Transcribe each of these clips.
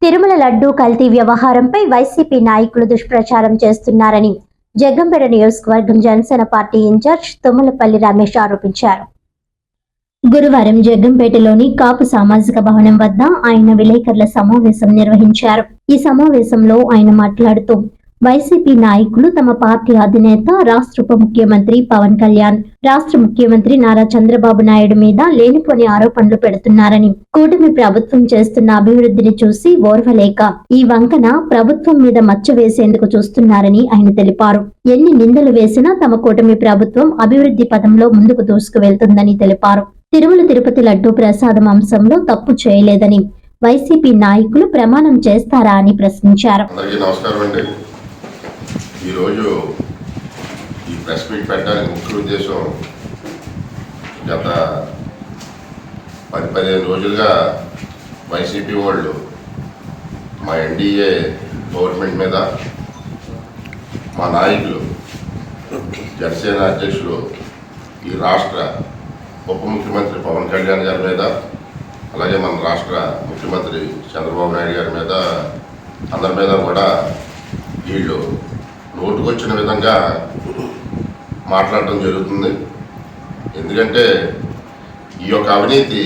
తిరుమల లడ్డూ కల్తీ వ్యవహారంపై వైసీపీ నాయకులు దుష్ప్రచారం చేస్తున్నారని జగ్గంపేట నియోజకవర్గం జనసేన పార్టీ ఇన్ఛార్జ్ తుమ్మలపల్లి రమేష్ ఆరోపించారు. గురువారం జగ్గంపేటలోని కాపు సామాజిక భవనం వద్ద ఆయన విలేకరుల సమావేశం నిర్వహించారు. ఈ సమావేశంలో ఆయన మాట్లాడుతూ వైసీపీ నాయకులు తమ పార్టీ అధినేత రాష్ట్ర ఉప ముఖ్యమంత్రి పవన్ కళ్యాణ్, రాష్ట్ర ముఖ్యమంత్రి నారా చంద్రబాబు నాయుడు మీద లేనిపోని ఆరోపణలు పెడుతున్నారని, కూటమి ప్రభుత్వం చేస్తున్న అభివృద్ధిని చూసి ఓర్వలేక ఈ వంకన ప్రభుత్వం మీద మచ్చ వేసేందుకు చూస్తున్నారని ఆయన తెలిపారు. ఎన్ని నిందలు వేసినా తమ కూటమి ప్రభుత్వం అభివృద్ధి పథంలో ముందుకు దూసుకువెళ్తుందని తెలిపారు. తిరుమల తిరుపతి లడ్డూ ప్రసాదం అంశంలో తప్పు చేయలేదని వైసీపీ నాయకులు ప్రమాణం చేస్తారా అని ప్రశ్నించారు. ఈరోజు ఈ ప్రెస్ మీట్ పెట్టడానికి ముఖ్య ఉద్దేశం, గత 10-15 రోజులుగా వైసీపీ వాళ్ళు మా ఎన్డీఏ గవర్నమెంట్ మీద, మా నాయకులు జనసేన అధ్యక్షులు ఈ రాష్ట్ర ఉప ముఖ్యమంత్రి పవన్ కళ్యాణ్ గారి మీద, అలాగే మన రాష్ట్ర ముఖ్యమంత్రి చంద్రబాబు నాయుడు గారి మీద, అందరి మీద కూడా వీళ్ళు నోటుకొచ్చిన విధంగా మాట్లాడటం జరుగుతుంది. ఎందుకంటే ఈ యొక్క అవినీతి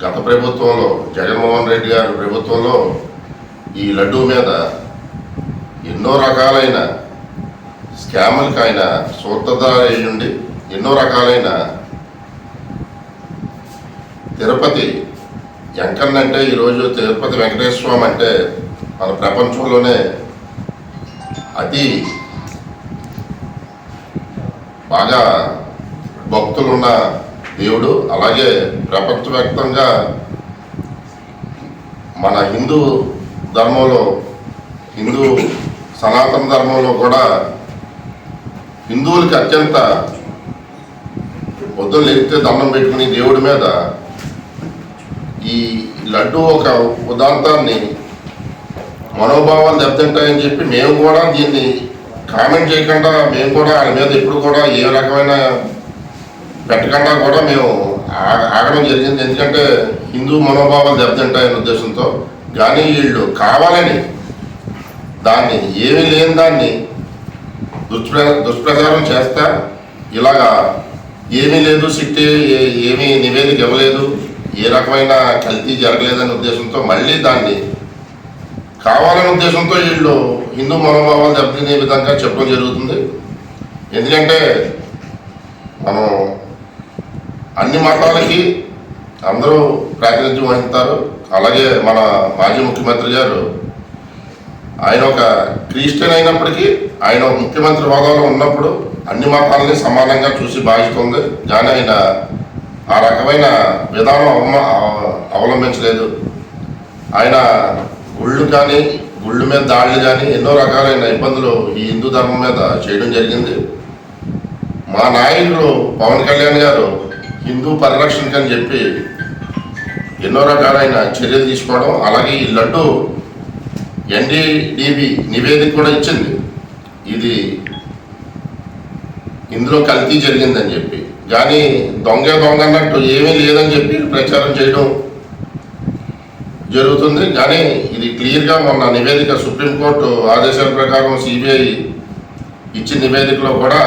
గత ప్రభుత్వంలో, జగన్మోహన్ రెడ్డి గారి ప్రభుత్వంలో ఈ లడ్డూ మీద ఎన్నో రకాలైన స్కాములకు ఆయన సూత్రధారి ఉండి, ఎన్నో రకాలైన తిరుపతి వెంకన్నంటే ఈరోజు తిరుపతి వెంకటేశ్వర స్వామి అంటే మన ప్రపంచంలోనే అతి బాగా భక్తులున్న దేవుడు. అలాగే ప్రపంచవ్యాప్తంగా మన హిందూ ధర్మంలో, హిందూ సనాతన ధర్మంలో కూడా హిందువులకి అత్యంత పొద్దున్న లేపితే దండం పెట్టుకుని దేవుడి మీద ఈ లడ్డూ ఒక ఉదాంతాన్ని మనోభావాలు దెబ్బతింటాయని చెప్పి మేము కూడా దీన్ని కామెంట్ చేయకుండా, మేము కూడా ఆయన మీద ఎప్పుడు కూడా ఏ రకమైన పెట్టకుండా కూడా మేము ఆగడం జరిగింది. ఎందుకంటే హిందూ మనోభావాలు దెబ్బతింటాయనే ఉద్దేశంతో. కానీ వీళ్ళు కావాలని దాన్ని, ఏమీ లేని దాన్ని దుష్ప్రచారం చేస్తా, ఇలాగా ఏమీ లేదు, సిట్టి ఏమీ నివేదిక ఇవ్వలేదు, ఏ రకమైన కల్తీ జరగలేదనే ఉద్దేశంతో మళ్ళీ దాన్ని కావాలనే ఉద్దేశంతో వీళ్ళు హిందూ మనోభావాలు దెబ్బతినే విధంగా చెప్పడం జరుగుతుంది. ఎందుకంటే మనం అన్ని మతాలకి అందరూ ప్రాతినిధ్యం వహిస్తారు. అలాగే మన మాజీ ముఖ్యమంత్రి గారు, ఆయన ఒక క్రిస్టియన్ అయినప్పటికీ ఆయన ముఖ్యమంత్రి హోదాలో ఉన్నప్పుడు అన్ని మతాలని సమానంగా చూసి భావిస్తుంది. కానీ ఆయన ఆ రకమైన విధానం అవలంబించలేదు. ఆయన గుళ్ళు కానీ, గుళ్ళు మీద దాడులు కానీ, ఎన్నో రకాలైన ఇబ్బందులు ఈ హిందూ ధర్మం మీద చేయడం జరిగింది. మా నాయకులు పవన్ కళ్యాణ్ గారు హిందూ పరిరక్షణకి అని చెప్పి ఎన్నో రకాలైన చర్యలు తీసుకోవడం, అలాగే ఈ లడ్డు ఎన్డీడీబీ నివేదిక కూడా ఇచ్చింది, ఇది ఇందులో కల్తీ జరిగిందని చెప్పి. కానీ దొంగ అన్నట్టు ఏమీ లేదని చెప్పి ప్రచారం చేయడం జరుగుతుంది. కానీ ఇది క్లియర్గా మొన్న నివేదిక, సుప్రీంకోర్టు ఆదేశాల ప్రకారం సిబిఐ ఇచ్చిన నివేదికలో కూడా